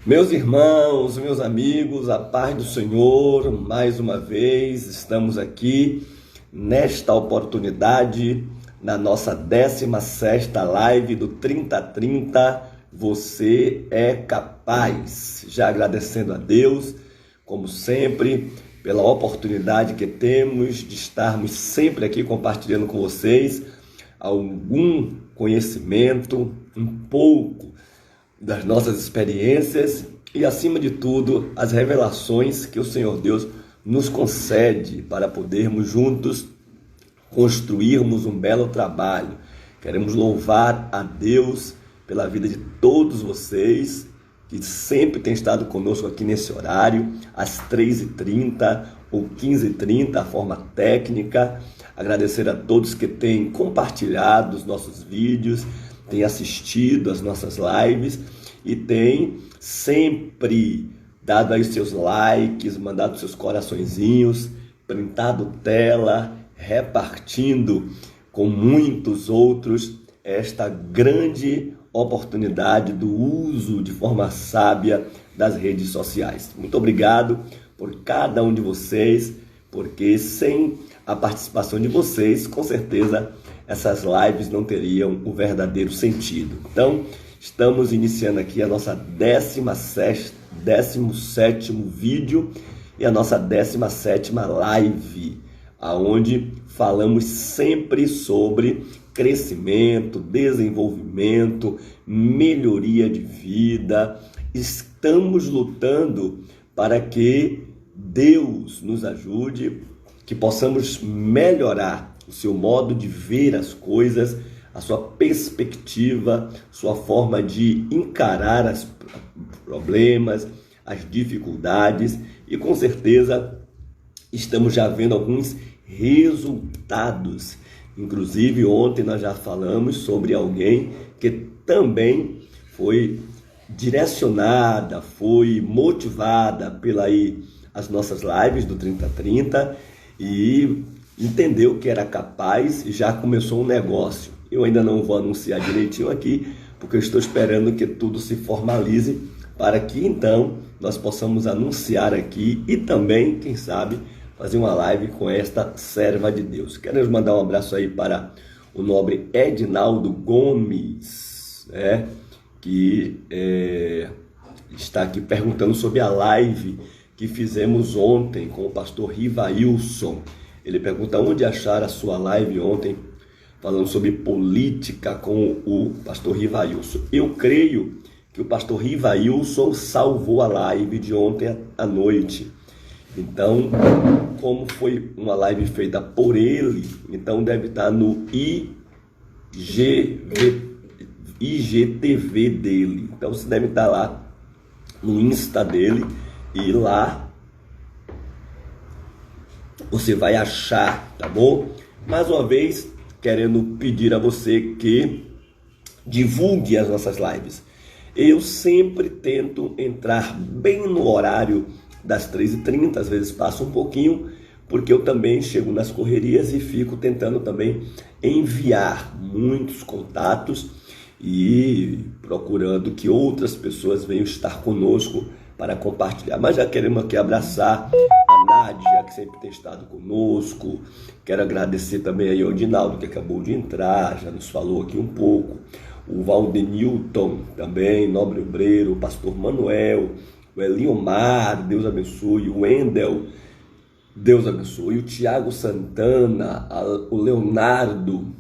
Meus irmãos, meus amigos, a paz do Senhor, mais uma vez estamos aqui nesta oportunidade, na nossa 16ª live do 3030, Você é Capaz. Já agradecendo a Deus, como sempre, pela oportunidade que temos de estarmos sempre aqui compartilhando com vocês algum conhecimento, um pouco das nossas experiências e, acima de tudo, as revelações que o Senhor Deus nos concede para podermos juntos construirmos um belo trabalho. Queremos louvar a Deus pela vida de todos vocês que sempre têm estado conosco aqui nesse horário, às 3h30 ou 15h30, a forma técnica. Agradecer a todos que têm compartilhado os nossos vídeos, têm assistido as nossas lives e têm sempre dado aí seus likes, mandado seus coraçõezinhos, printado tela, repartindo com muitos outros esta grande oportunidade do uso de forma sábia das redes sociais. Muito obrigado por cada um de vocês, porque sem a participação de vocês, com certeza, essas lives não teriam o verdadeiro sentido. Então, estamos iniciando aqui a nossa 17º vídeo e a nossa 17ª live, aonde falamos sempre sobre crescimento, desenvolvimento, melhoria de vida. Estamos lutando para que Deus nos ajude, que possamos melhorar o seu modo de ver as coisas, a sua perspectiva, sua forma de encarar os problemas, as dificuldades, e com certeza estamos já vendo alguns resultados. Inclusive ontem nós já falamos sobre alguém que também foi direcionada, foi motivada pela as nossas lives do 3030 e entendeu que era capaz e já começou um negócio. Eu ainda não vou anunciar direitinho aqui, porque eu estou esperando que tudo se formalize para que então nós possamos anunciar aqui e também, quem sabe, fazer uma live com esta serva de Deus. Quero mandar um abraço aí para o nobre Edinaldo Gomes, que está aqui perguntando sobre a live que fizemos ontem com o pastor Rivailson. Ele pergunta onde achar a sua live ontem, falando sobre política com o pastor Rivailson. Eu creio que o pastor Rivailson salvou a live de ontem à noite. Então, como foi uma live feita por ele, então deve estar no IGTV dele. Então você deve estar lá no Insta dele e lá você vai achar, tá bom? Mais uma vez, querendo pedir a você que divulgue as nossas lives. Eu sempre tento entrar bem no horário das 3h30, às vezes passa um pouquinho, porque eu também chego nas correrias e fico tentando também enviar muitos contatos e procurando que outras pessoas venham estar conosco para compartilhar. Mas já queremos aqui abraçar a Nádia, que sempre tem estado conosco. Quero agradecer também aí ao Dinaldo, que acabou de entrar, já nos falou aqui um pouco. O Valdenilton também, nobre obreiro, o pastor Manuel, o Eliomar, Deus abençoe, o Wendel, Deus abençoe, o Tiago Santana, o Leonardo,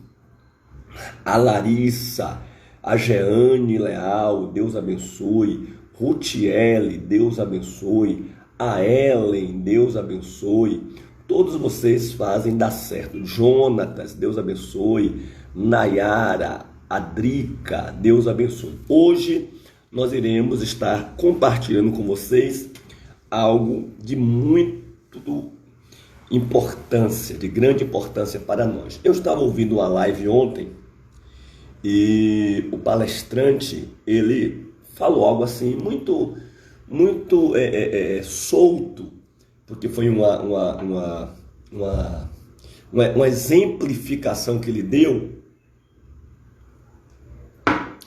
a Larissa, a Jeane Leal, Deus abençoe, Rutiele, Deus abençoe, a Ellen, Deus abençoe. Todos vocês fazem dar certo. Jonatas, Deus abençoe, Nayara, Adrica, Deus abençoe. Hoje nós iremos estar compartilhando com vocês algo de muito importância, de grande importância para nós. Eu estava ouvindo uma live ontem e o palestrante, ele falou algo assim muito solto, porque foi uma exemplificação que ele deu.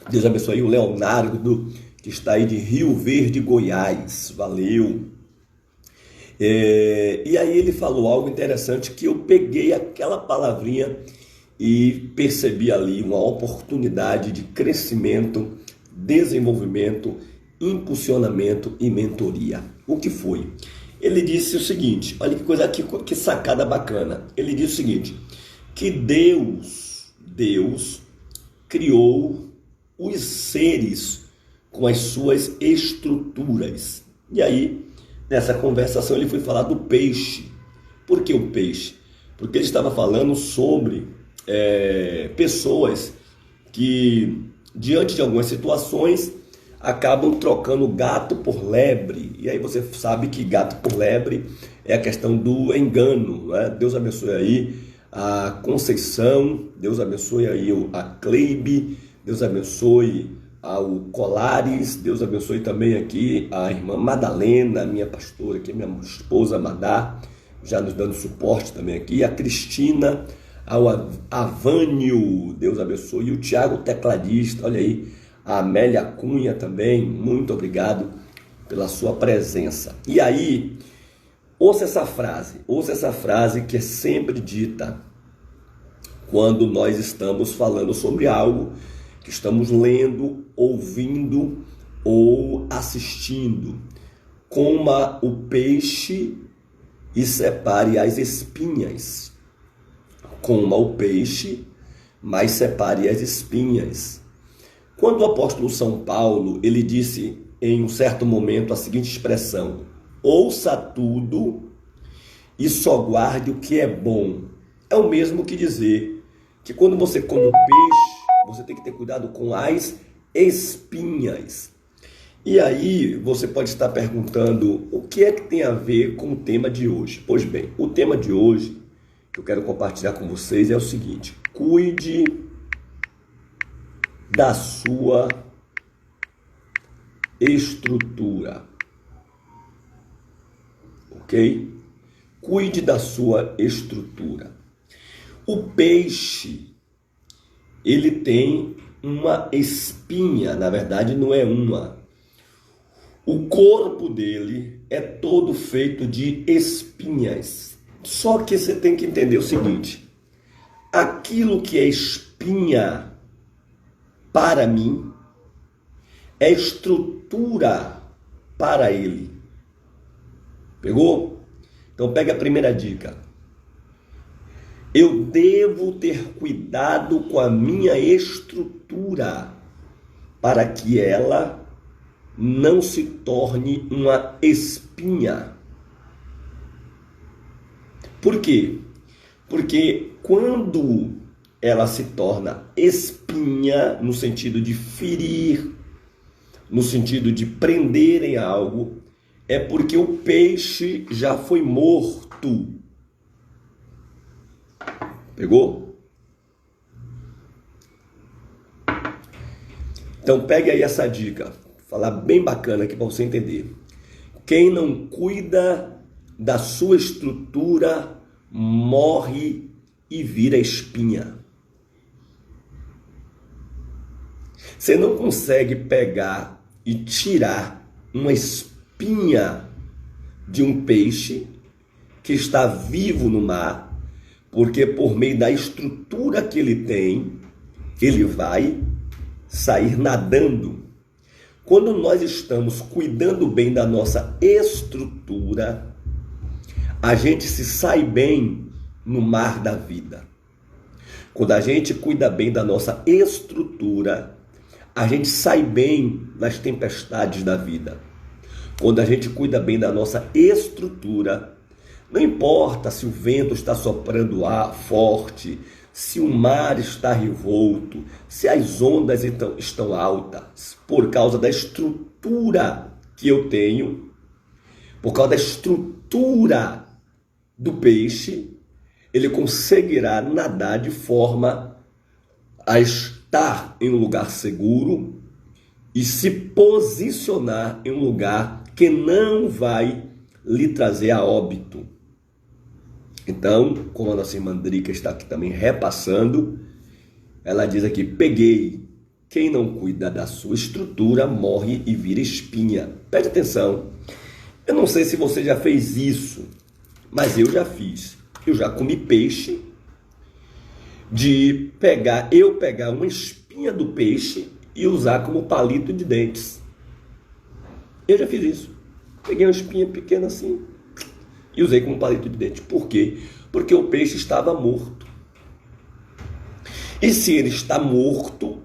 Deus abençoe o Leonardo, que está aí de Rio Verde, Goiás. Valeu! E aí ele falou algo interessante que eu peguei aquela palavrinha e percebi ali uma oportunidade de crescimento, desenvolvimento, impulsionamento e mentoria. O que foi? Ele disse o seguinte, olha que coisa, que sacada bacana. Ele disse o seguinte, que Deus criou os seres com as suas estruturas. E aí, nessa conversação, ele foi falar do peixe. Por que o peixe? Porque ele estava falando sobre pessoas que, diante de algumas situações, acabam trocando gato por lebre. E aí você sabe que gato por lebre é a questão do engano, né? Deus abençoe aí a Conceição, Deus abençoe aí a Cleibe, Deus abençoe ao Colares, Deus abençoe também aqui a irmã Madalena, minha pastora aqui, minha esposa Madá, já nos dando suporte também aqui, a Cristina, ao Avânio, Deus abençoe, e o Tiago tecladista, olha aí, a Amélia Cunha também, muito obrigado pela sua presença. E aí, ouça essa frase que é sempre dita quando nós estamos falando sobre algo que estamos lendo, ouvindo ou assistindo. Coma o peixe e separe as espinhas. Coma o peixe, mas separe as espinhas. Quando o apóstolo São Paulo, ele disse em um certo momento a seguinte expressão: ouça tudo e só guarde o que é bom. É o mesmo que dizer que quando você come o peixe, você tem que ter cuidado com as espinhas. E aí você pode estar perguntando o que é que tem a ver com o tema de hoje. Pois bem, o tema de hoje que eu quero compartilhar com vocês é o seguinte: cuide da sua estrutura. Ok? Cuide da sua estrutura. O peixe, ele tem uma espinha, na verdade não é uma. O corpo dele é todo feito de espinhas. Só que você tem que entender o seguinte: aquilo que é espinha para mim é estrutura para ele. Pegou? Então pega a primeira dica. Eu devo ter cuidado com a minha estrutura para que ela não se torne uma espinha. Por quê? Porque quando ela se torna espinha, no sentido de ferir, no sentido de prender em algo, é porque o peixe já foi morto. Pegou? Então pegue aí essa dica, vou falar bem bacana aqui para você entender. Quem não cuida da sua estrutura morre e vira espinha. Você não consegue pegar e tirar uma espinha de um peixe que está vivo no mar, porque por meio da estrutura que ele tem, ele vai sair nadando. Quando nós estamos cuidando bem da nossa estrutura, a gente se sai bem no mar da vida. Quando a gente cuida bem da nossa estrutura, a gente sai bem nas tempestades da vida. Quando a gente cuida bem da nossa estrutura, não importa se o vento está soprando forte, se o mar está revolto, se as ondas estão altas, por causa da estrutura que eu tenho, por causa da estrutura do peixe, ele conseguirá nadar de forma a estar em um lugar seguro e se posicionar em um lugar que não vai lhe trazer a óbito. Então, como a nossa irmã Drica está aqui também repassando, ela diz aqui: peguei. quem não cuida da sua estrutura morre e vira espinha. Preste atenção. Eu não sei se você já fez isso, mas eu já fiz. Eu já comi peixe de pegar uma espinha do peixe e usar como palito de dentes. Eu já fiz isso. Peguei uma espinha pequena assim e usei como palito de dente. Por quê? Porque o peixe estava morto. E se ele está morto,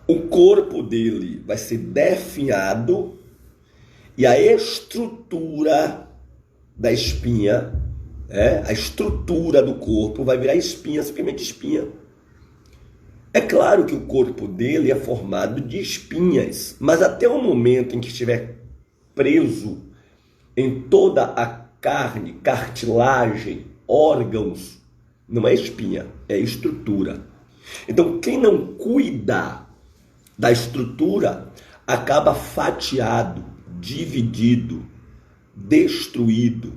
o corpo dele vai ser definhado e a estrutura da espinha, a estrutura do corpo vai virar espinha, simplesmente espinha. É claro que o corpo dele é formado de espinhas, mas até o momento em que estiver preso em toda a carne, cartilagem, órgãos, não é espinha, é estrutura. Então, quem não cuida da estrutura acaba fatiado, dividido, destruído.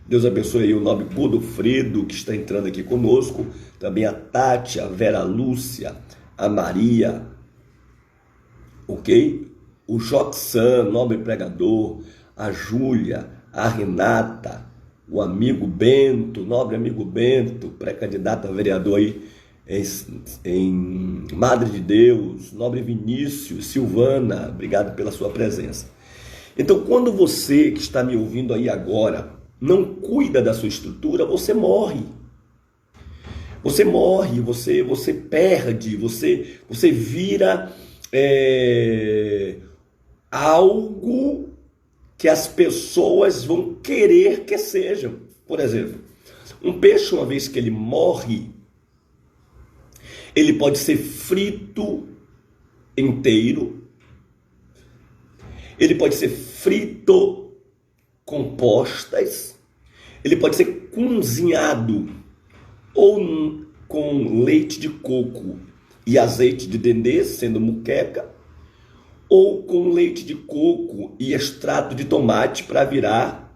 Deus abençoe aí o nobre Godofredo, que está entrando aqui conosco, também a Tati, a Vera Lúcia, a Maria, ok? O Joxan, nobre pregador, a Júlia, a Renata, o amigo Bento, nobre amigo Bento, pré-candidato a vereador aí em Madre de Deus, nobre Vinícius, Silvana, obrigado pela sua presença. Então, quando você que está me ouvindo aí agora não cuida da sua estrutura, você morre. Você morre, você perde, você vira algo que as pessoas vão querer que sejam. Por exemplo, um peixe, uma vez que ele morre, ele pode ser frito inteiro, ele pode ser frito com postas, ele pode ser cozinhado ou com leite de coco e azeite de dendê, sendo muqueca, ou com leite de coco e extrato de tomate para virar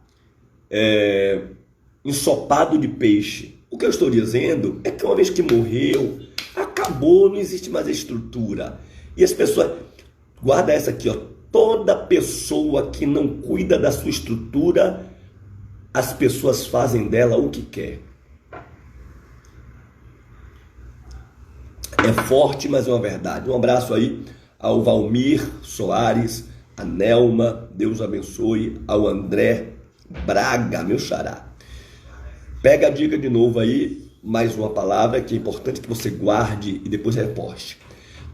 ensopado de peixe. O que eu estou dizendo é que uma vez que morreu, acabou, não existe mais a estrutura. E as pessoas, guarda essa aqui, ó, toda pessoa que não cuida da sua estrutura, as pessoas fazem dela o que quer. É forte, mas é uma verdade. Um abraço aí ao Valmir Soares, a Nelma, Deus abençoe, ao André Braga, meu xará. Pega a dica de novo aí, mais uma palavra que é importante que você guarde e depois reposte.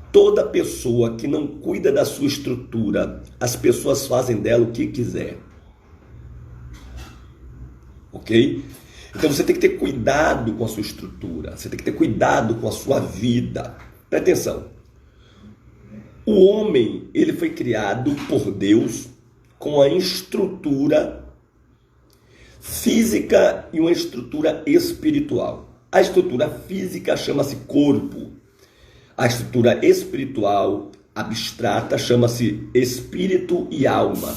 Toda pessoa que não cuida da sua estrutura, as pessoas fazem dela o que quiser. Ok? Então você tem que ter cuidado com a sua estrutura, você tem que ter cuidado com a sua vida. Presta atenção. O homem, ele foi criado por Deus com a estrutura física e uma estrutura espiritual. A estrutura física chama-se corpo. A estrutura espiritual abstrata chama-se espírito e alma.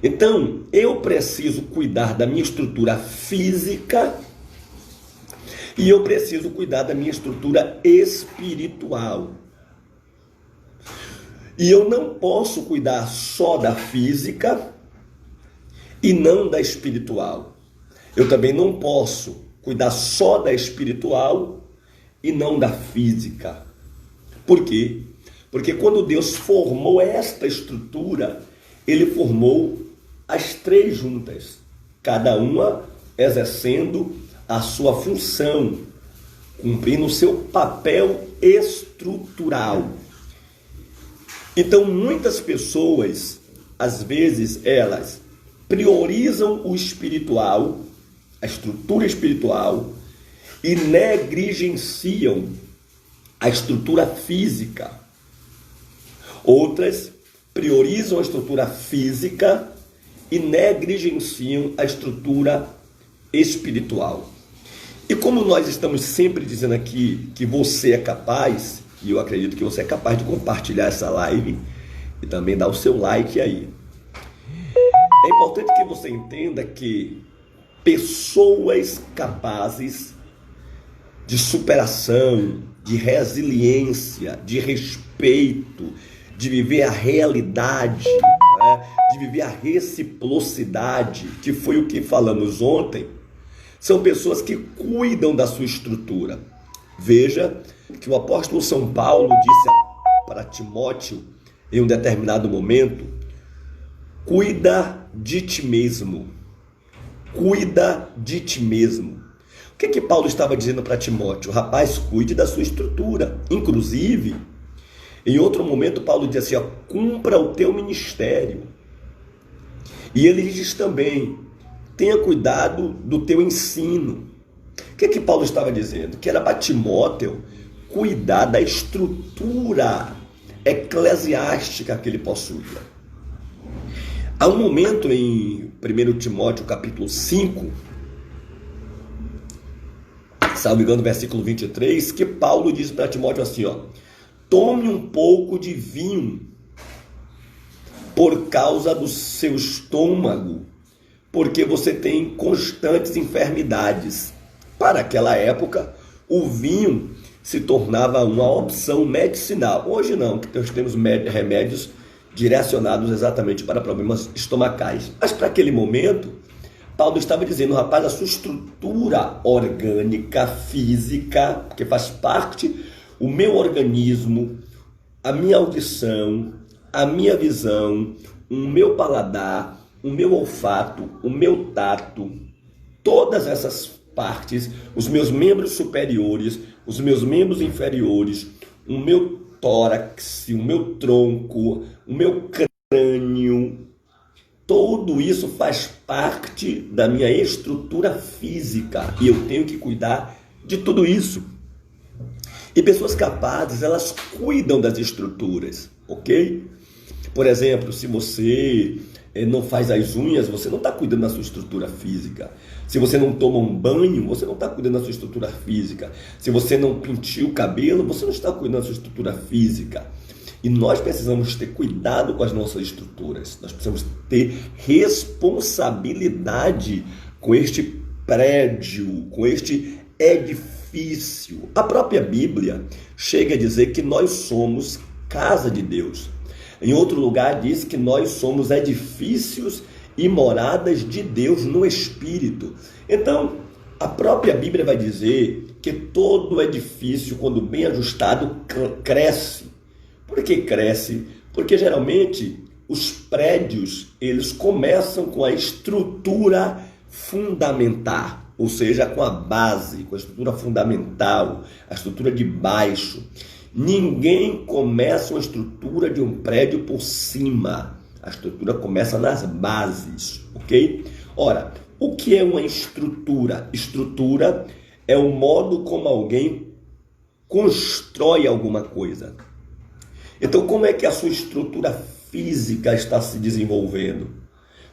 Então, eu preciso cuidar da minha estrutura física e eu preciso cuidar da minha estrutura espiritual. E eu não posso cuidar só da física e não da espiritual. Eu também não posso cuidar só da espiritual e não da física. Por quê? Porque quando Deus formou esta estrutura, Ele formou as três juntas, cada uma exercendo a sua função, cumprindo o seu papel estrutural. Então, muitas pessoas, às vezes, elas priorizam o espiritual, a estrutura espiritual, e negligenciam a estrutura física. Outras priorizam a estrutura física e negligenciam a estrutura espiritual. E como nós estamos sempre dizendo aqui que você é capaz, e eu acredito que você é capaz de compartilhar essa live e também dar o seu like aí. É importante que você entenda que pessoas capazes de superação, de resiliência, de respeito, de viver a realidade, né? De viver a reciprocidade, que foi o que falamos ontem. São pessoas que cuidam da sua estrutura. Veja que o apóstolo São Paulo disse para Timóteo, em um determinado momento: cuida de ti mesmo. Cuida de ti mesmo. O que Paulo estava dizendo para Timóteo? Rapaz, cuide da sua estrutura. Inclusive, em outro momento, Paulo diz assim: cumpra o teu ministério. E ele diz também: tenha cuidado do teu ensino. O que Paulo estava dizendo? Que era para Timóteo cuidar da estrutura eclesiástica que ele possuía. Há um momento em 1 Timóteo capítulo 5, salvo engano, versículo 23, que Paulo diz para Timóteo assim: tome um pouco de vinho por causa do seu estômago, porque você tem constantes enfermidades. Para aquela época, o vinho se tornava uma opção medicinal. Hoje não, que nós temos remédios direcionados exatamente para problemas estomacais. Mas para aquele momento, Paulo estava dizendo: rapaz, a sua estrutura orgânica, física, que faz parte, o meu organismo, a minha audição, a minha visão, o meu paladar, o meu olfato, o meu tato, todas essas partes, os meus membros superiores, os meus membros inferiores, o meu tórax, o meu tronco, o meu crânio, tudo isso faz parte da minha estrutura física e eu tenho que cuidar de tudo isso. E pessoas capazes, elas cuidam das estruturas, ok? Por exemplo, se você não faz as unhas, você não está cuidando da sua estrutura física. Se você não toma um banho, você não está cuidando da sua estrutura física. Se você não penteia o cabelo, você não está cuidando da sua estrutura física. E nós precisamos ter cuidado com as nossas estruturas. Nós precisamos ter responsabilidade com este prédio, com este edifício. A própria Bíblia chega a dizer que nós somos casa de Deus. Em outro lugar diz que nós somos edifícios e moradas de Deus no Espírito. Então, a própria Bíblia vai dizer que todo edifício, quando bem ajustado, cresce. Por que cresce? Porque geralmente os prédios, eles começam com a estrutura fundamental, ou seja, com a base, com a estrutura fundamental, a estrutura de baixo. Ninguém começa uma estrutura de um prédio por cima. A estrutura começa nas bases, ok? Ora, o que é uma estrutura? Estrutura é o modo como alguém constrói alguma coisa. Então, como é que a sua estrutura física está se desenvolvendo?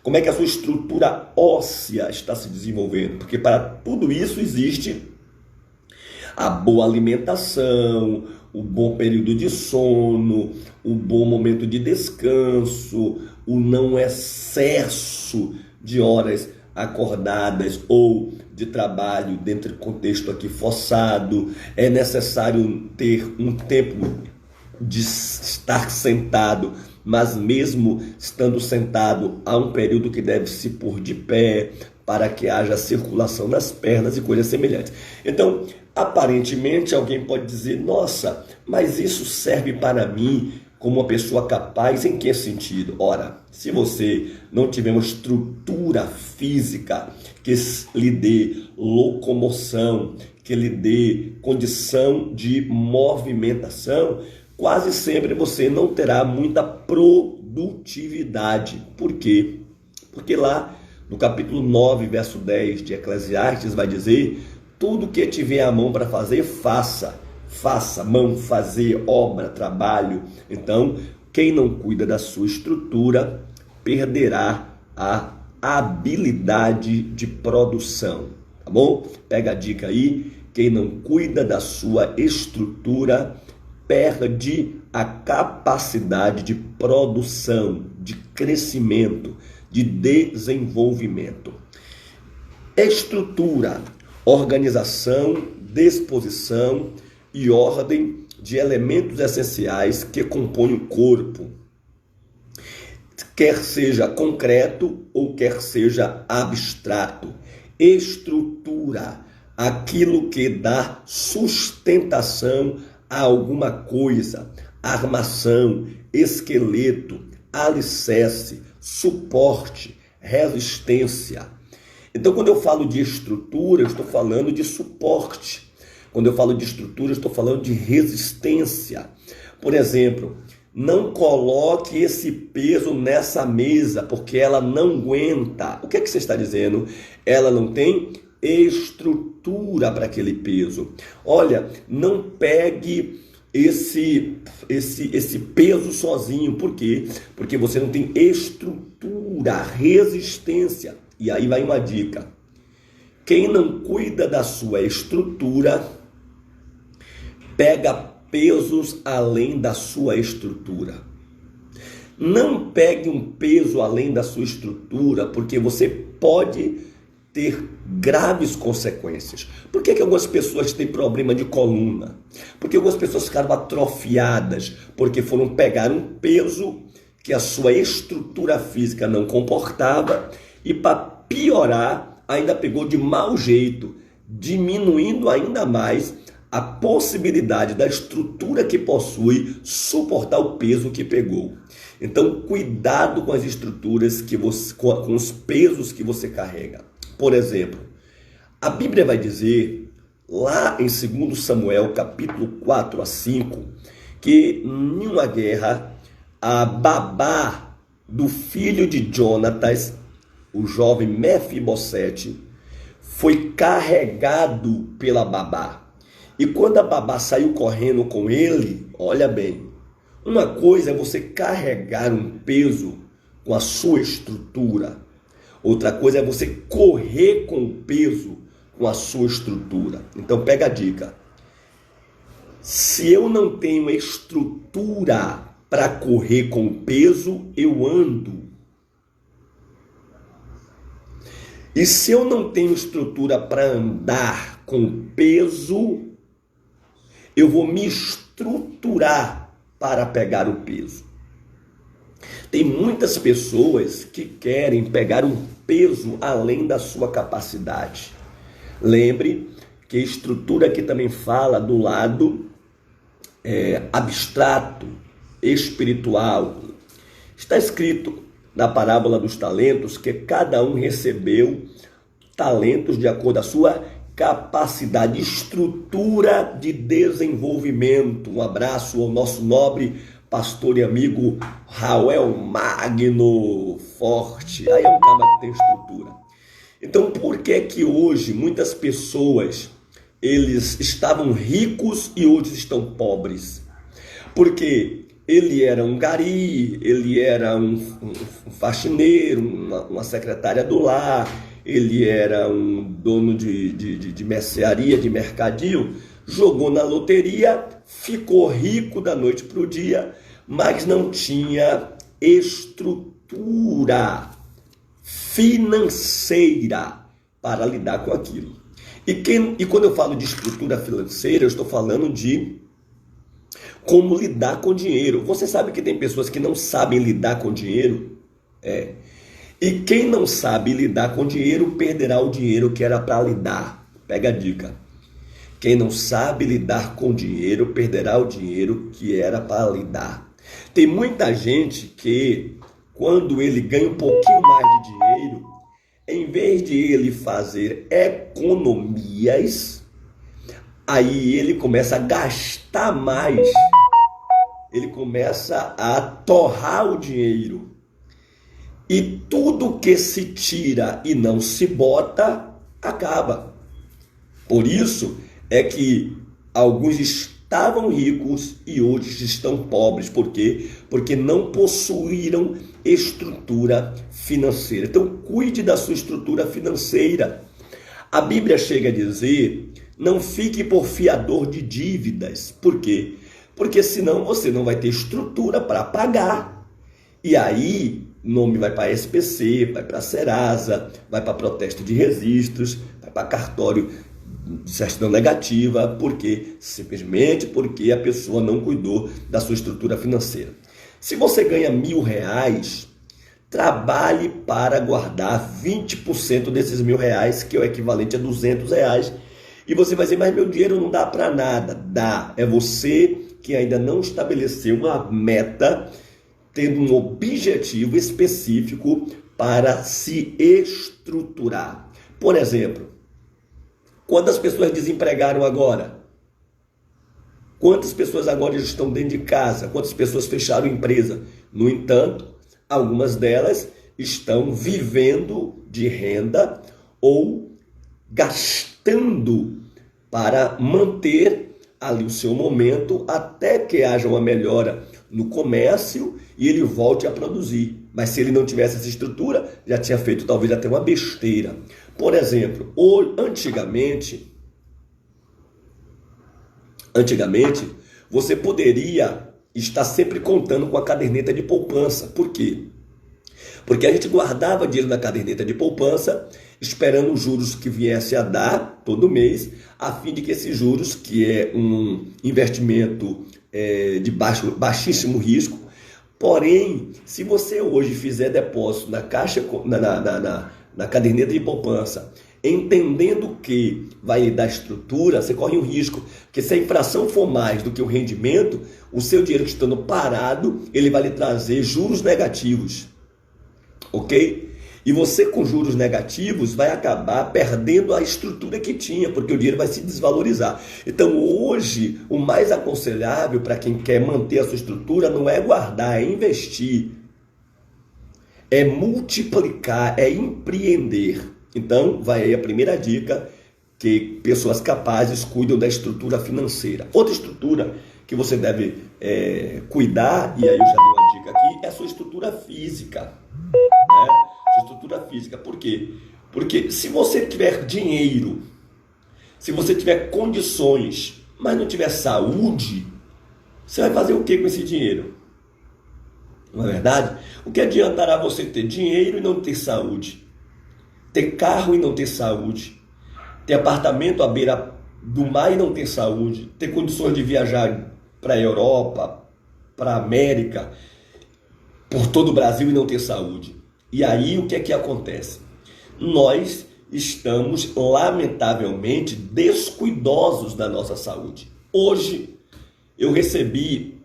Como é que a sua estrutura óssea está se desenvolvendo? Porque para tudo isso existe a boa alimentação, o bom período de sono, o bom momento de descanso, o não excesso de horas acordadas ou de trabalho dentro do contexto aqui forçado. É necessário ter um tempo de estar sentado, mas mesmo estando sentado, há um período que deve se pôr de pé para que haja circulação nas pernas e coisas semelhantes. Então, aparentemente, alguém pode dizer: nossa, mas isso serve para mim como uma pessoa capaz? Em que sentido? Ora, se você não tiver uma estrutura física que lhe dê locomoção, que lhe dê condição de movimentação, quase sempre você não terá muita produtividade. Por quê? Porque lá no capítulo 9, verso 10 de Eclesiastes vai dizer: tudo que tiver a mão para fazer, faça. Faça, mão, fazer, obra, trabalho. Então, quem não cuida da sua estrutura, perderá a habilidade de produção. Tá bom? Pega a dica aí. Quem não cuida da sua estrutura, perde a capacidade de produção, de crescimento, de desenvolvimento. Estrutura, organização, disposição, e ordem de elementos essenciais que compõem o corpo, quer seja concreto ou quer seja abstrato. Estrutura, aquilo que dá sustentação a alguma coisa, armação, esqueleto, alicerce, suporte, resistência. Então, quando eu falo de estrutura, eu estou falando de suporte. Quando eu falo de estrutura, eu estou falando de resistência. Por exemplo, não coloque esse peso nessa mesa, porque ela não aguenta. O que é que você está dizendo? Ela não tem estrutura para aquele peso. Olha, não pegue esse peso sozinho. Por quê? Porque você não tem estrutura, resistência. E aí vai uma dica. Quem não cuida da sua estrutura, pega pesos além da sua estrutura. Não pegue um peso além da sua estrutura, porque você pode ter graves consequências. Por que algumas pessoas têm problema de coluna? Porque algumas pessoas ficaram atrofiadas, porque foram pegar um peso que a sua estrutura física não comportava e, para piorar, ainda pegou de mau jeito, diminuindo ainda mais a possibilidade da estrutura que possui suportar o peso que pegou. Então, cuidado com as estruturas com os pesos que você carrega. Por exemplo, a Bíblia vai dizer, lá em 2 Samuel, capítulo 4 a 5, que em uma guerra, a babá do filho de Jonatas, o jovem Mefibosete, foi carregado pela babá. E quando a babá saiu correndo com ele, olha bem, uma coisa é você carregar um peso com a sua estrutura. Outra coisa é você correr com o peso com a sua estrutura. Então pega a dica. Se eu não tenho estrutura para correr com o peso, eu ando. E se eu não tenho estrutura para andar com peso, eu vou me estruturar para pegar o peso. Tem muitas pessoas que querem pegar um peso além da sua capacidade. Lembre que a estrutura aqui também fala do lado abstrato, espiritual. Está escrito na parábola dos talentos que cada um recebeu talentos de acordo com a sua capacidade, estrutura de desenvolvimento. Um abraço ao nosso nobre pastor e amigo Rael Magno Forte. Aí é um cara que tem estrutura. Então, por que que hoje muitas pessoas, eles estavam ricos e hoje estão pobres? Porque ele era um gari, ele era um faxineiro, uma secretária do lar, ele era um dono de mercearia, de mercadinho, jogou na loteria, ficou rico da noite para o dia, mas não tinha estrutura financeira para lidar com aquilo. E quando eu falo de estrutura financeira, eu estou falando de como lidar com dinheiro. Você sabe que tem pessoas que não sabem lidar com dinheiro? E quem não sabe lidar com dinheiro, perderá o dinheiro que era para lidar. Pega a dica. Quem não sabe lidar com dinheiro, perderá o dinheiro que era para lidar. Tem muita gente que, quando ele ganha um pouquinho mais de dinheiro, em vez de ele fazer economias, aí ele começa a gastar mais. Ele começa a torrar o dinheiro. E tudo que se tira e não se bota, acaba. Por isso é que alguns estavam ricos e hoje estão pobres. Por quê? Porque não possuíram estrutura financeira. Então, cuide da sua estrutura financeira. A Bíblia chega a dizer, não fique por fiador de dívidas. Por quê? Porque senão você não vai ter estrutura para pagar. E aí, o nome vai para a SPC, vai para a Serasa, vai para protesto de registros, vai para cartório de certidão negativa, porque simplesmente porque a pessoa não cuidou da sua estrutura financeira. Se você ganha R$1.000, trabalhe para guardar 20% desses R$1.000, que é o equivalente a R$200, e você vai dizer, mas meu dinheiro não dá para nada. Dá, é você que ainda não estabeleceu uma meta, tendo um objetivo específico para se estruturar. Por exemplo, quantas pessoas desempregaram agora? Quantas pessoas agora estão dentro de casa? Quantas pessoas fecharam empresa? No entanto, algumas delas estão vivendo de renda ou gastando para manter ali o seu momento até que haja uma melhora no comércio e ele volte a produzir. Mas se ele não tivesse essa estrutura, já tinha feito talvez até uma besteira. Por exemplo, antigamente, você poderia estar sempre contando com a caderneta de poupança. Por quê? Porque a gente guardava dinheiro na caderneta de poupança, esperando os juros que viesse a dar todo mês, a fim de que esses juros, que é um investimento de baixíssimo risco, porém, se você hoje fizer depósito na caixa, na caderneta de poupança, entendendo que vai dar estrutura, você corre um risco, porque se a inflação for mais do que o rendimento, o seu dinheiro estando parado, ele vai lhe trazer juros negativos, ok? E você com juros negativos vai acabar perdendo a estrutura que tinha, porque o dinheiro vai se desvalorizar. Então hoje, o mais aconselhável para quem quer manter a sua estrutura não é guardar, é investir, é multiplicar, é empreender. Então, vai aí a primeira dica, que pessoas capazes cuidam da estrutura financeira. Outra estrutura que você deve cuidar, e aí eu já dou uma dica aqui, é a sua estrutura física. Né? Sua estrutura física. Por quê? Porque se você tiver dinheiro, se você tiver condições, mas não tiver saúde, você vai fazer o que com esse dinheiro? Não é verdade? O que adiantará você ter dinheiro e não ter saúde? Ter carro e não ter saúde? Ter apartamento à beira do mar e não ter saúde? Ter condições de viajar para a Europa, para a América, por todo o Brasil e não ter saúde? E aí o que é que acontece? Nós estamos, lamentavelmente, descuidosos da nossa saúde. Hoje eu recebi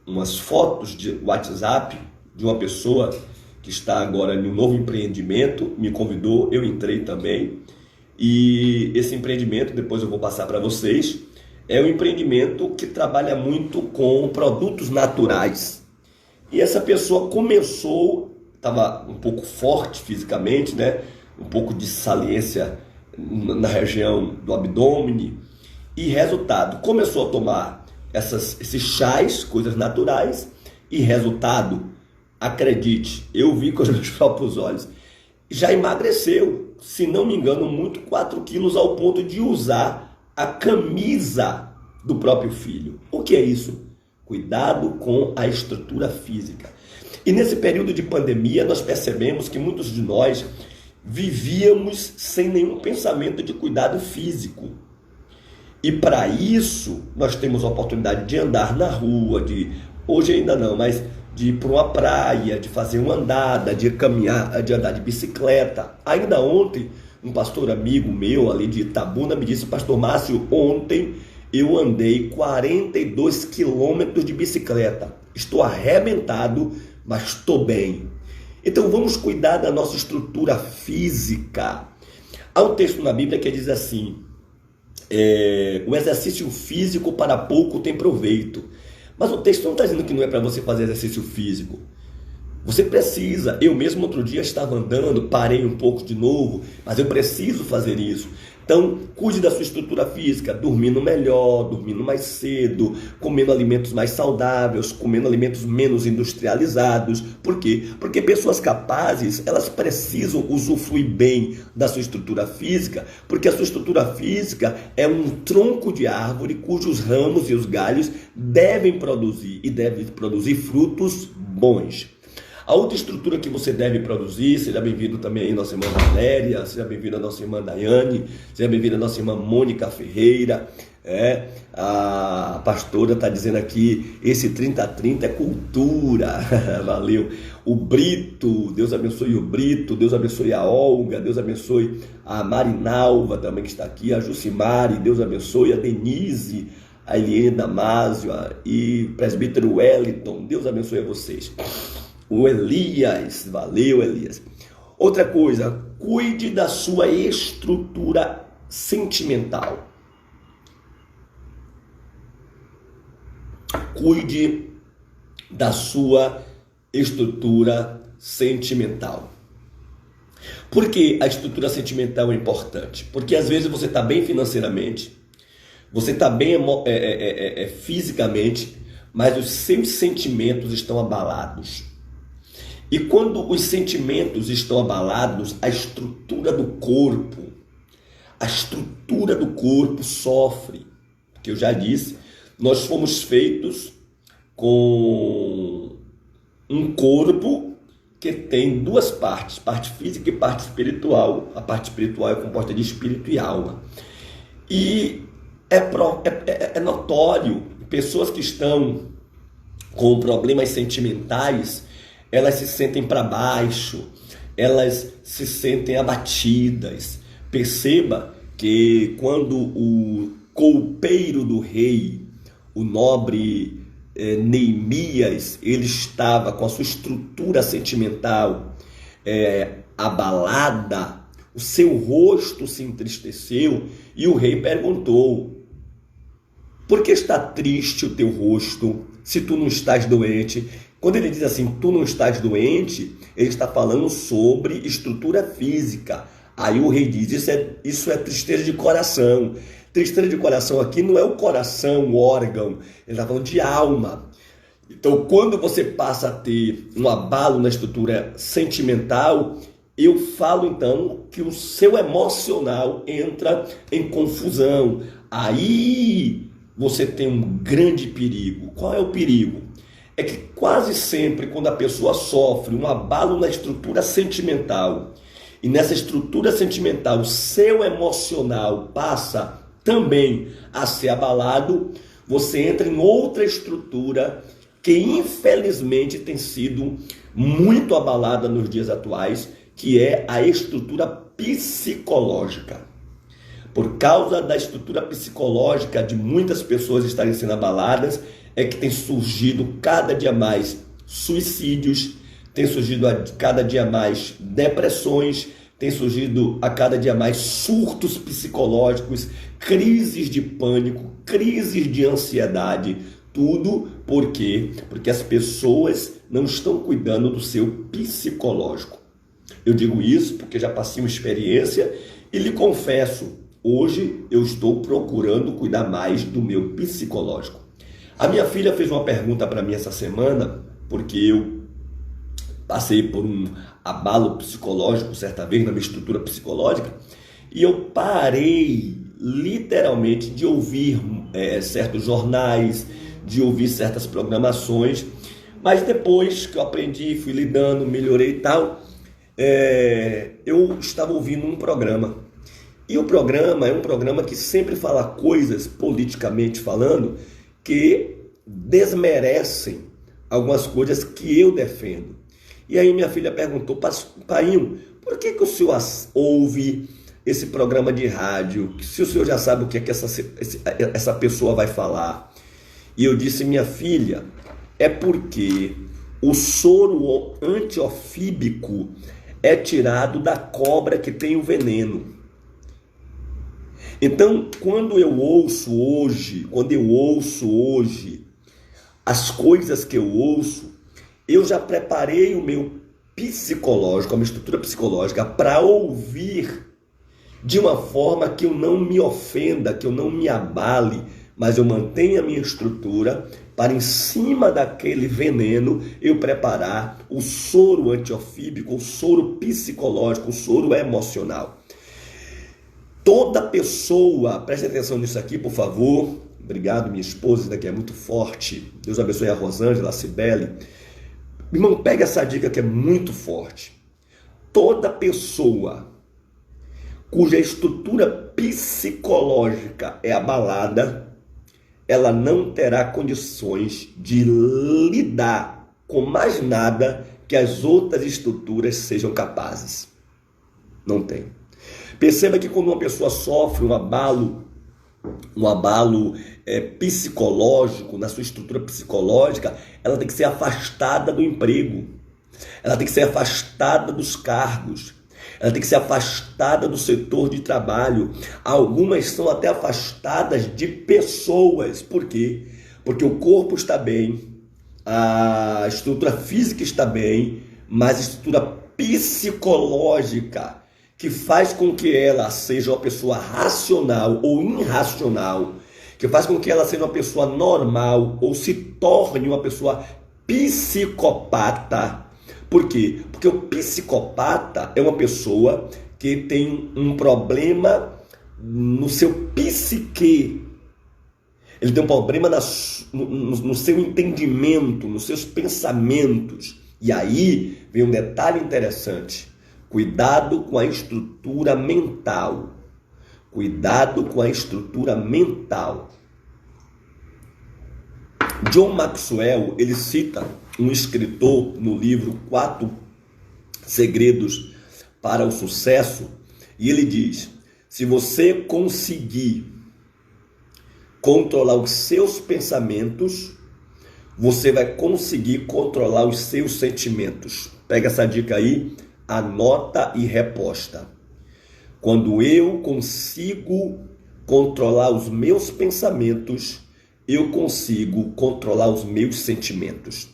umas fotos de WhatsApp de uma pessoa que está agora em um novo empreendimento, me convidou, eu entrei também, e esse empreendimento, depois eu vou passar para vocês, é um empreendimento que trabalha muito com produtos naturais. E essa pessoa começou, estava um pouco forte fisicamente, né? Um pouco de saliência na região do abdômen, e resultado, começou a tomar esses chás, coisas naturais, e resultado, acredite, eu vi com os meus próprios olhos, já emagreceu, se não me engano, muito 4 quilos ao ponto de usar a camisa do próprio filho. O que é isso? Cuidado com a estrutura física. E nesse período de pandemia, nós percebemos que muitos de nós vivíamos sem nenhum pensamento de cuidado físico. E para isso, nós temos a oportunidade de andar na rua, hoje ainda não, mas de ir para uma praia, de fazer uma andada, de caminhar, de andar de bicicleta. Ainda ontem, um pastor amigo meu ali de Itabuna me disse: Pastor Márcio, ontem eu andei 42 quilômetros de bicicleta. Estou arrebentado, mas estou bem. Então vamos cuidar da nossa estrutura física. Há um texto na Bíblia que diz assim: o exercício físico para pouco tem proveito. Mas o texto não está dizendo que não é para você fazer exercício físico. Você precisa. Eu mesmo outro dia estava andando, parei um pouco de novo, mas eu preciso fazer isso. Então, cuide da sua estrutura física, dormindo melhor, dormindo mais cedo, comendo alimentos mais saudáveis, comendo alimentos menos industrializados. Por quê? Porque pessoas capazes, elas precisam usufruir bem da sua estrutura física, porque a sua estrutura física é um tronco de árvore cujos ramos e os galhos devem produzir frutos bons. A outra estrutura que você deve produzir, seja bem-vindo também aí nossa irmã Valéria, seja bem-vindo a nossa irmã Daiane, seja bem-vindo a nossa irmã Mônica Ferreira. A pastora está dizendo aqui, esse 30-30 é cultura. Valeu. O Brito, Deus abençoe o Brito, Deus abençoe a Olga, Deus abençoe a Marinalva também que está aqui, a Jucimari, Deus abençoe a Denise, a Eliane Damásio e o presbítero Wellington, Deus abençoe a vocês. O Elias, valeu Elias. Outra coisa, cuide da sua estrutura sentimental. Cuide da sua estrutura sentimental. Por que a estrutura sentimental é importante? Porque às vezes você está bem financeiramente, você está bem fisicamente, mas os seus sentimentos estão abalados. E quando os sentimentos estão abalados, a estrutura do corpo sofre. Porque eu já disse, nós fomos feitos com um corpo que tem duas partes, parte física e parte espiritual. A parte espiritual é composta de espírito e alma. E é notório, pessoas que estão com problemas sentimentais, elas se sentem para baixo, elas se sentem abatidas. Perceba que quando o copeiro do rei, o nobre Neemias, ele estava com a sua estrutura sentimental abalada, o seu rosto se entristeceu e o rei perguntou: por que está triste o teu rosto se tu não estás doente? Quando ele diz assim, tu não estás doente, ele está falando sobre estrutura física. Aí o rei diz, isso é tristeza de coração. Tristeza de coração aqui não é o coração, o órgão, ele está falando de alma. Então, quando você passa a ter um abalo na estrutura sentimental, eu falo então que o seu emocional entra em confusão. Aí você tem um grande perigo. Qual é o perigo? É que quase sempre quando a pessoa sofre um abalo na estrutura sentimental, e nessa estrutura sentimental o seu emocional passa também a ser abalado, você entra em outra estrutura que infelizmente tem sido muito abalada nos dias atuais, que é a estrutura psicológica. Por causa da estrutura psicológica de muitas pessoas estarem sendo abaladas, é que tem surgido cada dia mais suicídios, tem surgido a cada dia mais depressões, tem surgido a cada dia mais surtos psicológicos, crises de pânico, crises de ansiedade. Tudo por quê? Porque as pessoas não estão cuidando do seu psicológico. Eu digo isso porque já passei uma experiência e lhe confesso, hoje eu estou procurando cuidar mais do meu psicológico. A minha filha fez uma pergunta para mim essa semana, porque eu passei por um abalo psicológico certa vez na minha estrutura psicológica, e eu parei literalmente de ouvir certos jornais, de ouvir certas programações, mas depois que eu aprendi, fui lidando, melhorei e tal, eu estava ouvindo um programa. E o programa é um programa que sempre fala coisas, politicamente falando, que desmerecem algumas coisas que eu defendo. E aí minha filha perguntou, painho, por que o senhor ouve esse programa de rádio, se o senhor já sabe o que é que essa pessoa vai falar? E eu disse, minha filha, é porque o soro antiofíbico é tirado da cobra que tem o veneno. Então, quando eu ouço hoje as coisas que eu ouço, eu já preparei o meu psicológico, a minha estrutura psicológica, para ouvir de uma forma que eu não me ofenda, que eu não me abale, mas eu mantenho a minha estrutura para, em cima daquele veneno, eu preparar o soro antiofíbico, o soro psicológico, o soro emocional. Toda pessoa, preste atenção nisso aqui, por favor. Obrigado, minha esposa, isso daqui é muito forte. Deus abençoe a Rosângela, a Cibele. Irmão, pega essa dica que é muito forte. Toda pessoa cuja estrutura psicológica é abalada, ela não terá condições de lidar com mais nada que as outras estruturas sejam capazes. Não tem. Perceba que quando uma pessoa sofre um abalo psicológico, na sua estrutura psicológica, ela tem que ser afastada do emprego, ela tem que ser afastada dos cargos, ela tem que ser afastada do setor de trabalho. Algumas são até afastadas de pessoas. Por quê? Porque o corpo está bem, a estrutura física está bem, mas a estrutura psicológica, que faz com que ela seja uma pessoa racional ou irracional, que faz com que ela seja uma pessoa normal ou se torne uma pessoa psicopata. Por quê? Porque o psicopata é uma pessoa que tem um problema no seu psique. Ele tem um problema no seu entendimento, nos seus pensamentos. E aí vem um detalhe interessante. Cuidado com a estrutura mental. Cuidado com a estrutura mental. John Maxwell, ele cita um escritor no livro 4 Segredos para o Sucesso, e ele diz: se você conseguir controlar os seus pensamentos, você vai conseguir controlar os seus sentimentos. Pega essa dica aí, anota e reposta. Quando eu consigo controlar os meus pensamentos, eu consigo controlar os meus sentimentos.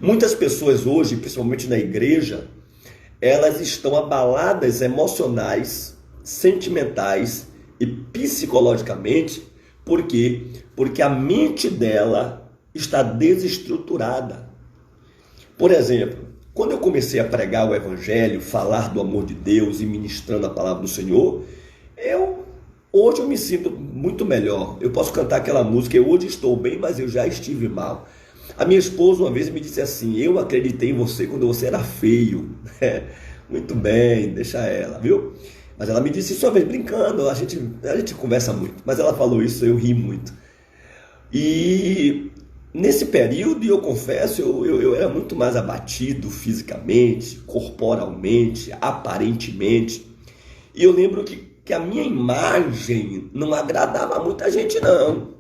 Muitas pessoas hoje, principalmente na igreja, elas estão abaladas emocionais, sentimentais e psicologicamente. Por quê? Porque a mente dela está desestruturada. Por exemplo, quando eu comecei a pregar o evangelho, falar do amor de Deus e ministrando a palavra do Senhor, hoje eu me sinto muito melhor. Eu posso cantar aquela música, eu hoje estou bem, mas eu já estive mal. A minha esposa uma vez me disse assim: eu acreditei em você quando você era feio. Muito bem, deixa ela, viu? Mas ela me disse isso uma vez brincando, a gente conversa muito. Mas ela falou isso, eu ri muito. E nesse período, eu confesso, eu era muito mais abatido fisicamente, corporalmente, aparentemente. E eu lembro que a minha imagem não agradava muita gente, não.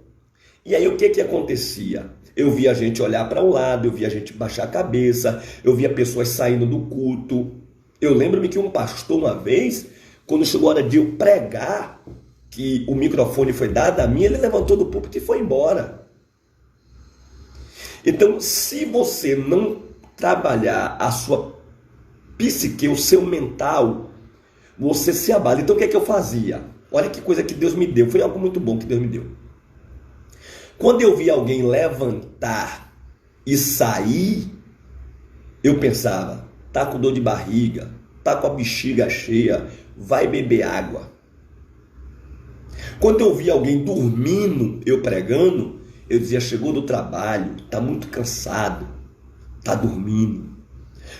E aí o que acontecia? Eu via a gente olhar para um lado, eu via a gente baixar a cabeça, eu via pessoas saindo do culto. Eu lembro-me que um pastor uma vez, quando chegou a hora de eu pregar, que o microfone foi dado a mim, ele levantou do púlpito e foi embora. Então, se você não trabalhar a sua psique, o seu mental, você se abala. Então, o que é que eu fazia? Olha que coisa que Deus me deu. Foi algo muito bom que Deus me deu. Quando eu via alguém levantar e sair, eu pensava: tá com dor de barriga, tá com a bexiga cheia, vai beber água. Quando eu via alguém dormindo, eu pregando, eu dizia: chegou do trabalho, tá muito cansado, tá dormindo.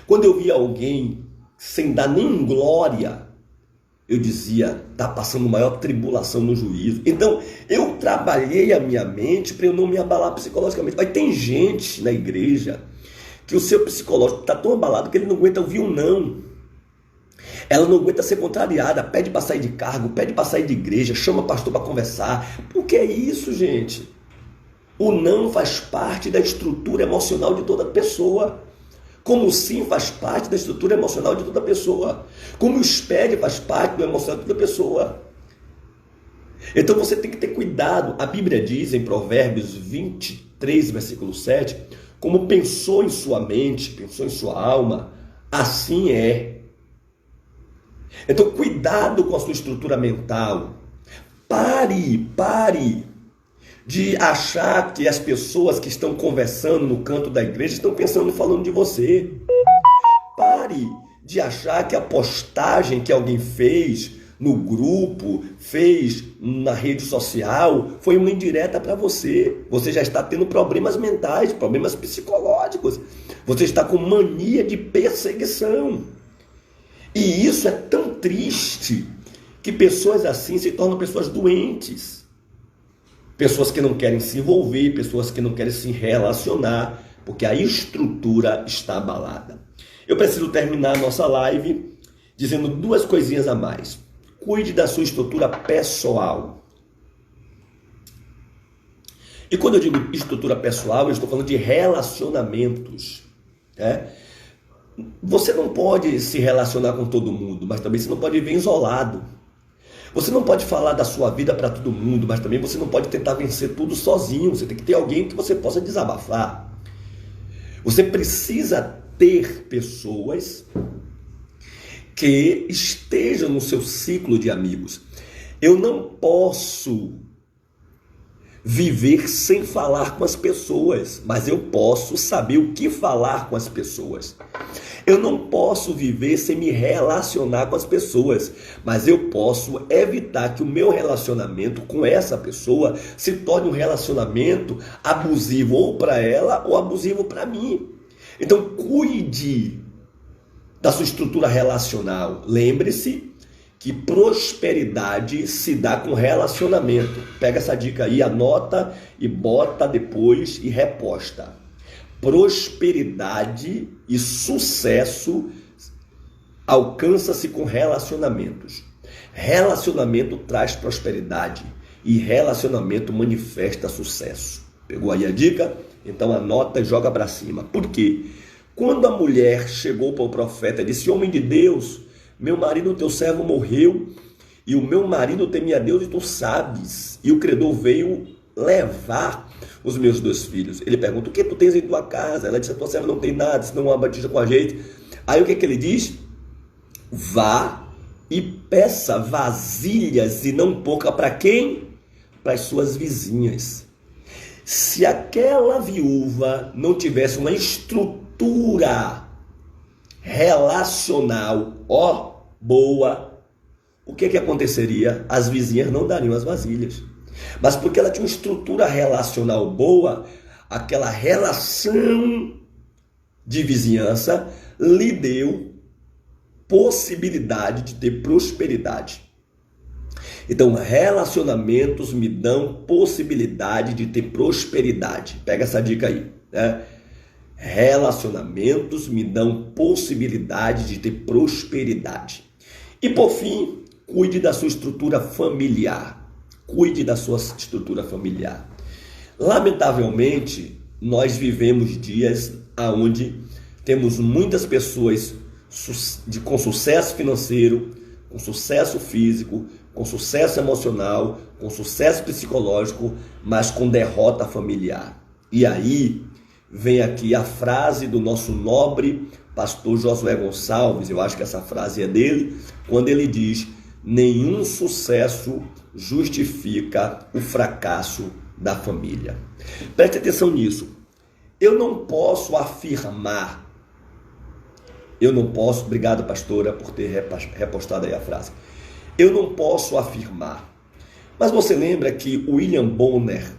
Quando eu via alguém sem dar nem glória, eu dizia: tá passando maior tribulação no juízo. Então, eu trabalhei a minha mente para eu não me abalar psicologicamente. Mas tem gente na igreja que o seu psicológico está tão abalado que ele não aguenta ouvir um não. Ela não aguenta ser contrariada, pede para sair de cargo, pede para sair de igreja, chama o pastor para conversar. Por que é isso, gente? O não faz parte da estrutura emocional de toda pessoa. Como o sim faz parte da estrutura emocional de toda pessoa. Como o espere faz parte do emocional de toda pessoa. Então você tem que ter cuidado. A Bíblia diz em Provérbios 23, versículo 7, como pensou em sua mente, pensou em sua alma, assim é. Então cuidado com a sua estrutura mental. Pare de achar que as pessoas que estão conversando no canto da igreja estão pensando, falando de você. Pare de achar que a postagem que alguém fez no grupo, fez na rede social, foi uma indireta para você. Você já está tendo problemas mentais, problemas psicológicos. Você está com mania de perseguição. E isso é tão triste que pessoas assim se tornam pessoas doentes. Pessoas que não querem se envolver, pessoas que não querem se relacionar, porque a estrutura está abalada. Eu preciso terminar a nossa live dizendo duas coisinhas a mais. Cuide da sua estrutura pessoal. E quando eu digo estrutura pessoal, eu estou falando de relacionamentos. Você não pode se relacionar com todo mundo, mas também você não pode viver isolado. Você não pode falar da sua vida para todo mundo, mas também você não pode tentar vencer tudo sozinho. Você tem que ter alguém que você possa desabafar. Você precisa ter pessoas que estejam no seu ciclo de amigos. Eu não posso viver sem falar com as pessoas, mas eu posso saber o que falar com as pessoas. Eu não posso viver sem me relacionar com as pessoas, mas eu posso evitar que o meu relacionamento com essa pessoa se torne um relacionamento abusivo ou para ela ou abusivo para mim. Então cuide da sua estrutura relacional. Lembre-se que prosperidade se dá com relacionamento. Pega essa dica aí, anota e bota depois e reposta. Prosperidade e sucesso alcança-se com relacionamentos. Relacionamento traz prosperidade e relacionamento manifesta sucesso. Pegou aí a dica? Então anota e joga para cima. Por quê? Quando a mulher chegou para o profeta e disse: homem de Deus, meu marido, teu servo, morreu, e o meu marido temia a Deus e tu sabes, e o credor veio levar os meus 2 filhos. Ele pergunta: o que tu tens em tua casa? Ela disse: a tua serva não tem nada, senão uma batista com a gente. Aí o que ele diz? Vá e peça vasilhas e não pouca para quem? Para as suas vizinhas. Se aquela viúva não tivesse uma estrutura relacional, boa, o que aconteceria? As vizinhas não dariam as vasilhas. Mas porque ela tinha uma estrutura relacional boa, aquela relação de vizinhança lhe deu possibilidade de ter prosperidade. Então, relacionamentos me dão possibilidade de ter prosperidade. Pega essa dica aí, né? Relacionamentos me dão possibilidade de ter prosperidade. E por fim, cuide da sua estrutura familiar. Cuide da sua estrutura familiar. Lamentavelmente, nós vivemos dias onde temos muitas pessoas com sucesso financeiro, com sucesso físico, com sucesso emocional, com sucesso psicológico, mas com derrota familiar. E aí vem aqui a frase do nosso nobre pastor Josué Gonçalves, eu acho que essa frase é dele, quando ele diz: nenhum sucesso justifica o fracasso da família. Preste atenção nisso. Eu não posso afirmar, obrigado pastora por ter repostado aí a frase. Eu não posso afirmar, mas você lembra que o William Bonner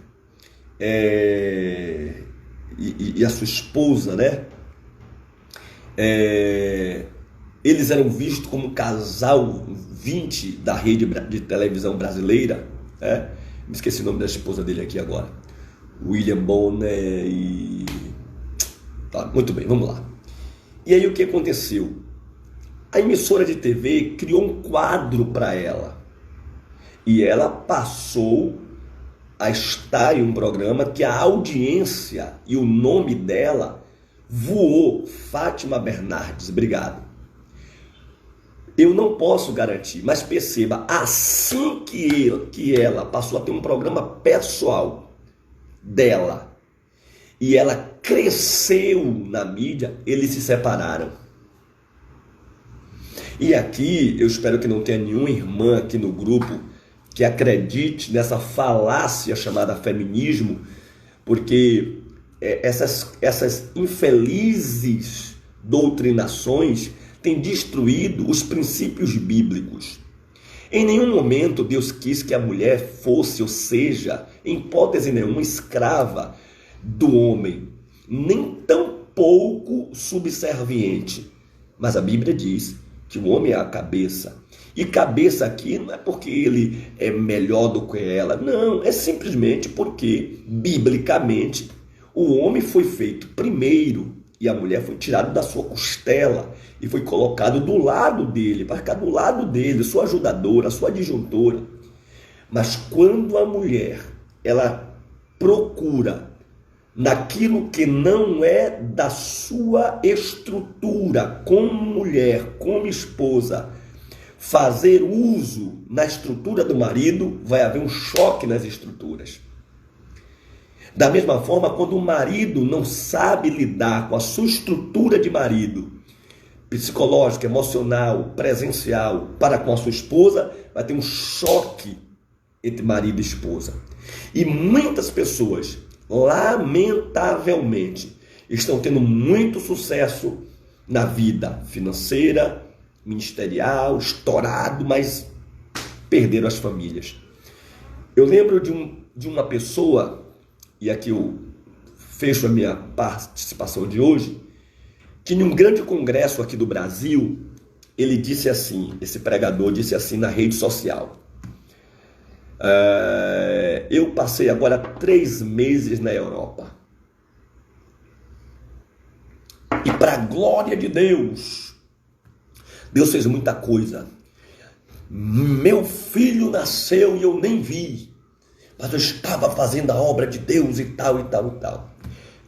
e a sua esposa, né? Eles eram vistos como um casal 20 da rede de televisão brasileira, né? Me esqueci o nome da esposa dele aqui agora. William Bonner e... Tá, muito bem, vamos lá. E aí o que aconteceu? A emissora de TV criou um quadro para ela. E ela passou a estar em um programa que a audiência e o nome dela voou. Fátima Bernardes, obrigado. Eu não posso garantir, mas perceba, assim que ela passou a ter um programa pessoal dela e ela cresceu na mídia, eles se separaram. E aqui, eu espero que não tenha nenhuma irmã aqui no grupo que acredite nessa falácia chamada feminismo, porque essas infelizes doutrinações têm destruído os princípios bíblicos. Em nenhum momento Deus quis que a mulher fosse, ou seja, em hipótese nenhuma, escrava do homem. Nem tampouco subserviente. Mas a Bíblia diz que o homem é a cabeça. E cabeça aqui não é porque ele é melhor do que ela, não, é simplesmente porque, biblicamente, o homem foi feito primeiro e a mulher foi tirada da sua costela e foi colocado do lado dele, para ficar do lado dele, sua ajudadora, sua adjuntora. Mas quando a mulher, ela procura naquilo que não é da sua estrutura, como mulher, como esposa, fazer uso na estrutura do marido, vai haver um choque nas estruturas. Da mesma forma, quando o marido não sabe lidar com a sua estrutura de marido, psicológica, emocional, presencial, para com a sua esposa, vai ter um choque entre marido e esposa. E muitas pessoas, lamentavelmente, estão tendo muito sucesso na vida financeira, ministerial, estourado, mas perderam as famílias. Eu lembro de uma pessoa, e aqui eu fecho a minha participação de hoje, que em um grande congresso aqui do Brasil, ele disse assim, esse pregador disse assim na rede social: eu passei agora 3 meses na Europa. E para a glória de Deus, Deus fez muita coisa. Meu filho nasceu e eu nem vi, mas eu estava fazendo a obra de Deus e tal, e tal, e tal.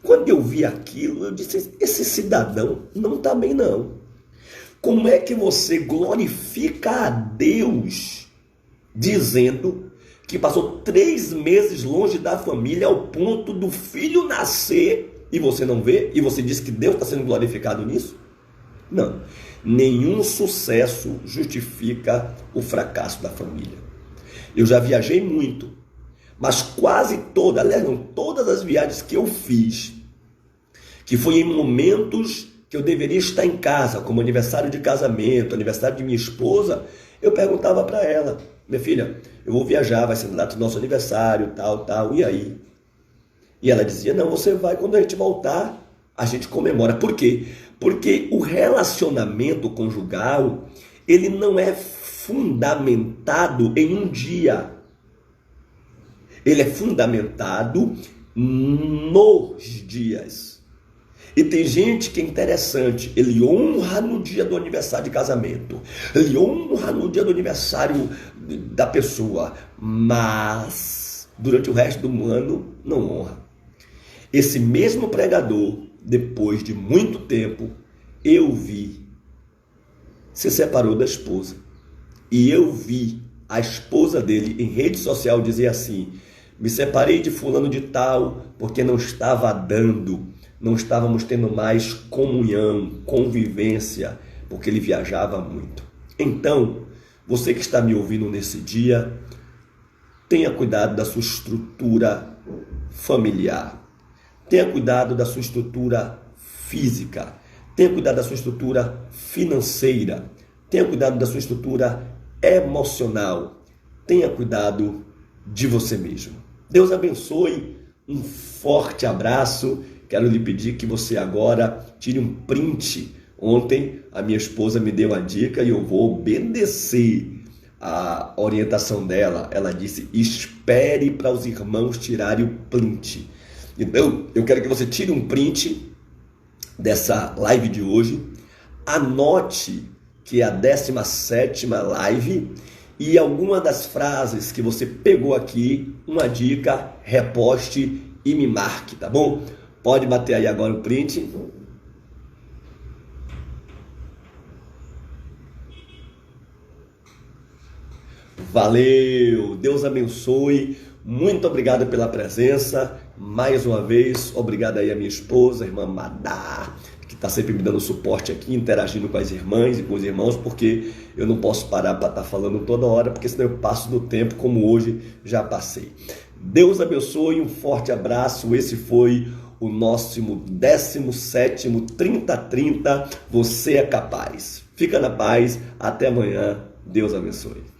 Quando eu vi aquilo, eu disse, esse cidadão não está bem não. Como é que você glorifica a Deus dizendo que passou 3 meses longe da família ao ponto do filho nascer e você não vê? E você diz que Deus está sendo glorificado nisso? Não. Nenhum sucesso justifica o fracasso da família. Eu já viajei muito, mas quase todas, aliás não, todas as viagens que eu fiz, que foi em momentos que eu deveria estar em casa, como aniversário de casamento, aniversário de minha esposa, eu perguntava para ela, minha filha, eu vou viajar, vai ser na data do nosso aniversário, tal, tal, e aí? E ela dizia, não, você vai, quando a gente voltar, a gente comemora. Por quê? Porque o relacionamento conjugal, ele não é fundamentado em um dia. Ele é fundamentado nos dias. E tem gente que é interessante, ele honra no dia do aniversário de casamento, ele honra no dia do aniversário da pessoa, mas durante o resto do ano não honra. Esse mesmo pregador, depois de muito tempo, eu vi, se separou da esposa. E eu vi a esposa dele em rede social dizer assim, me separei de fulano de tal porque não estava dando, não estávamos tendo mais comunhão, convivência, porque ele viajava muito. Então, você que está me ouvindo nesse dia, tenha cuidado da sua estrutura familiar. Tenha cuidado da sua estrutura física, tenha cuidado da sua estrutura financeira, tenha cuidado da sua estrutura emocional, tenha cuidado de você mesmo. Deus abençoe, um forte abraço, quero lhe pedir que você agora tire um print. Ontem a minha esposa me deu a dica e eu vou obedecer a orientação dela. Ela disse, espere para os irmãos tirarem o print. Então, eu quero que você tire um print dessa live de hoje, anote que é a 17ª live e alguma das frases que você pegou aqui, uma dica, reposte e me marque, tá bom? Pode bater aí agora o print. Valeu, Deus abençoe, muito obrigado pela presença, mais uma vez, obrigado aí a minha esposa, a irmã Madá, que está sempre me dando suporte aqui, interagindo com as irmãs e com os irmãos, porque eu não posso parar para estar falando toda hora, porque senão eu passo do tempo, como hoje já passei. Deus abençoe, um forte abraço, esse foi o nosso 17º 30-30, você é capaz. Fica na paz, até amanhã, Deus abençoe.